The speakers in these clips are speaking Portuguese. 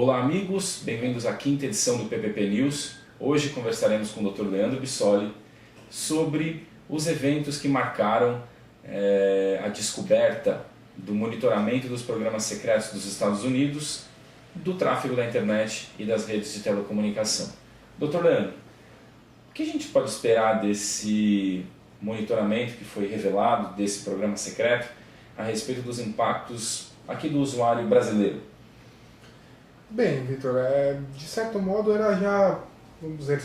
Olá amigos, bem-vindos à quinta edição do PPP News. Hoje conversaremos com o Dr. Leandro Bissoli sobre os eventos que marcaram a descoberta do monitoramento dos programas secretos dos Estados Unidos, do tráfego da internet e das redes de telecomunicação. Dr. Leandro, o que a gente pode esperar desse monitoramento que foi revelado, desse programa secreto, a respeito dos impactos aqui do usuário brasileiro? Bem, Vitor, de certo modo era já, vamos dizer,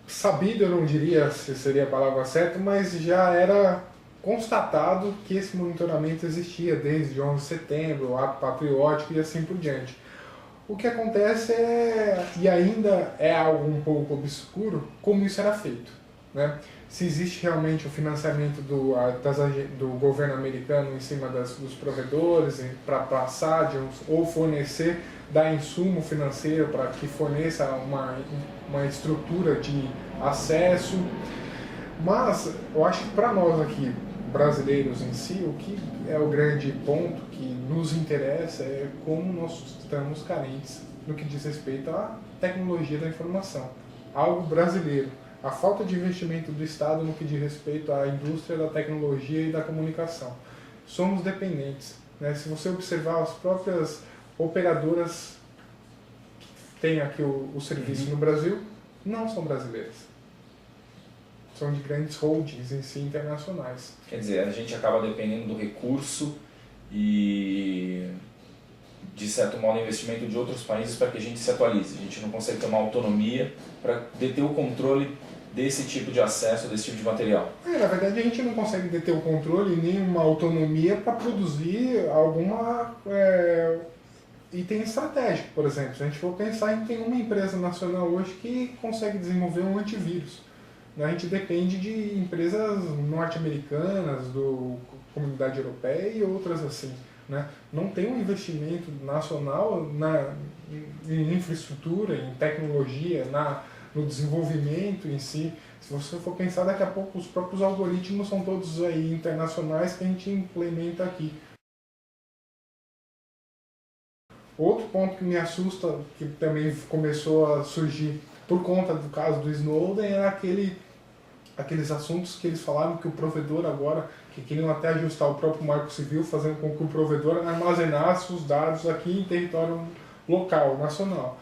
sabido, eu não diria se seria a palavra certa, mas já era constatado que esse monitoramento existia desde 11 de setembro, o ato patriótico e assim por diante. O que acontece e ainda é algo um pouco obscuro, como isso era feito, né? Se existe realmente o financiamento do governo americano em cima dos provedores para passar ou fornecer, dar insumo financeiro para que forneça uma estrutura de acesso. Mas eu acho que para nós aqui, brasileiros em si, o que é o grande ponto que nos interessa é como nós estamos carentes no que diz respeito à tecnologia da informação. Algo brasileiro. A falta de investimento do Estado no que diz respeito à indústria da tecnologia e da comunicação. Somos dependentes, né? Se você observar as próprias operadoras que têm aqui o serviço no Brasil, não são brasileiras. São de grandes holdings em si internacionais. Quer dizer, a gente acaba dependendo do recurso e, de certo modo, investimento de outros países para que a gente se atualize. A gente não consegue ter uma autonomia para deter o controle desse tipo de acesso, desse tipo de material. Na verdade, a gente não consegue deter o controle nem uma autonomia para produzir alguma item estratégico, por exemplo. Se a gente for pensar, tem uma empresa nacional hoje que consegue desenvolver um antivírus. A gente depende de empresas norte-americanas, da Comunidade Europeia e outras assim, né? Não tem um investimento nacional em infraestrutura, em tecnologia, no desenvolvimento em si. Se você for pensar, daqui a pouco os próprios algoritmos são todos aí internacionais que a gente implementa aqui. Outro ponto que me assusta, que também começou a surgir por conta do caso do Snowden, era aqueles assuntos que eles falavam que o provedor agora, que queriam até ajustar o próprio Marco Civil, fazendo com que o provedor armazenasse os dados aqui em território local, nacional.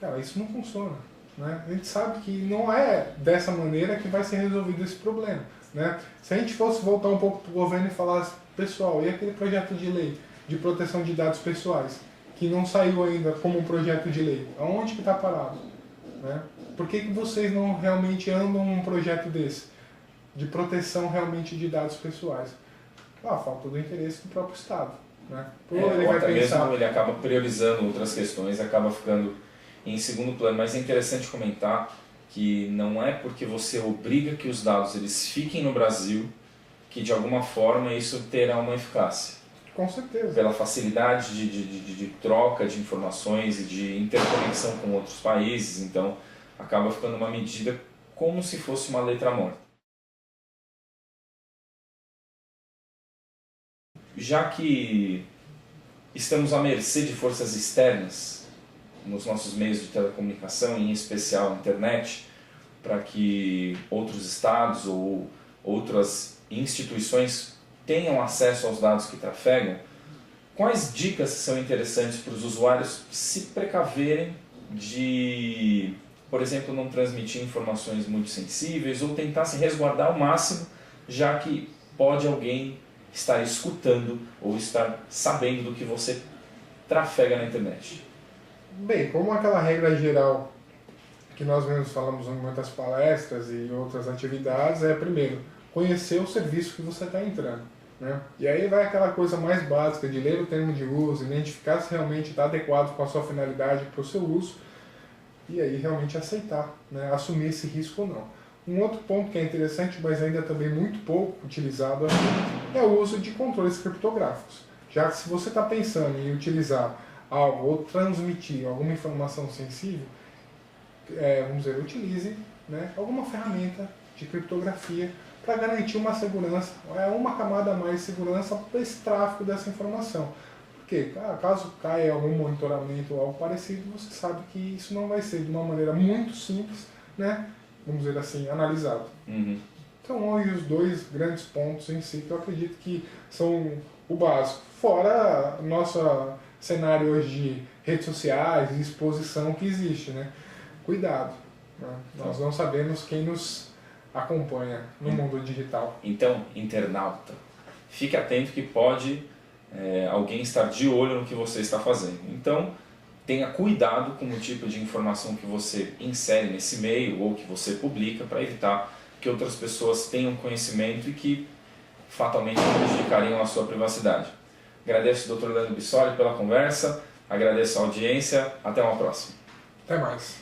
Cara, isso não funciona, né? A gente sabe que não é dessa maneira que vai ser resolvido esse problema, né? Se a gente fosse voltar um pouco para o governo e falasse, pessoal, e aquele projeto de lei de proteção de dados pessoais, que não saiu ainda como um projeto de lei, aonde que está parado? Né? Por que vocês não realmente andam um projeto desse, de proteção realmente de dados pessoais? Falta do interesse do próprio Estado. Né? Ou até mesmo ele acaba priorizando outras questões, acaba ficando em segundo plano. Mas é interessante comentar que não é porque você obriga que os dados eles fiquem no Brasil que de alguma forma isso terá uma eficácia. Com certeza. Pela facilidade de troca de informações e de interconexão com outros países, então acaba ficando uma medida como se fosse uma letra morta. Já que estamos à mercê de forças externas nos nossos meios de telecomunicação, em especial a internet, para que outros estados ou outras instituições tenham acesso aos dados que trafegam, quais dicas são interessantes para os usuários se precaverem de, por exemplo, não transmitir informações muito sensíveis ou tentar se resguardar ao máximo, já que pode alguém estar escutando ou estar sabendo do que você trafega na internet? Bem, como aquela regra geral que nós mesmos falamos em muitas palestras e outras atividades, primeiro, conhecer o serviço que você está entrando. Né? E aí vai aquela coisa mais básica de ler o termo de uso, identificar se realmente está adequado com a sua finalidade para o seu uso e aí realmente aceitar, né? Assumir esse risco ou não. Um outro ponto que é interessante, mas ainda também muito pouco utilizado aqui, é o uso de controles criptográficos. Já que se você está pensando em utilizar algo ou transmitir alguma informação sensível, vamos dizer, utilize, né, alguma ferramenta de criptografia para garantir uma segurança, uma camada a mais de segurança para esse tráfego dessa informação. Porque caso caia algum monitoramento ou algo parecido, você sabe que isso não vai ser de uma maneira muito simples, né? Vamos dizer assim, analisado. Então, aí os dois grandes pontos em si que eu acredito que são o básico. Fora nosso cenário hoje de redes sociais e exposição que existe, né? Cuidado, né? Nós não sabemos quem nos acompanha no mundo digital. Então, internauta, fique atento que pode alguém estar de olho no que você está fazendo. Então, tenha cuidado com o tipo de informação que você insere nesse meio ou que você publica para evitar que outras pessoas tenham conhecimento e que fatalmente prejudicariam a sua privacidade. Agradeço ao Dr. Leandro Bissoli pela conversa, agradeço a audiência, até uma próxima. Até mais.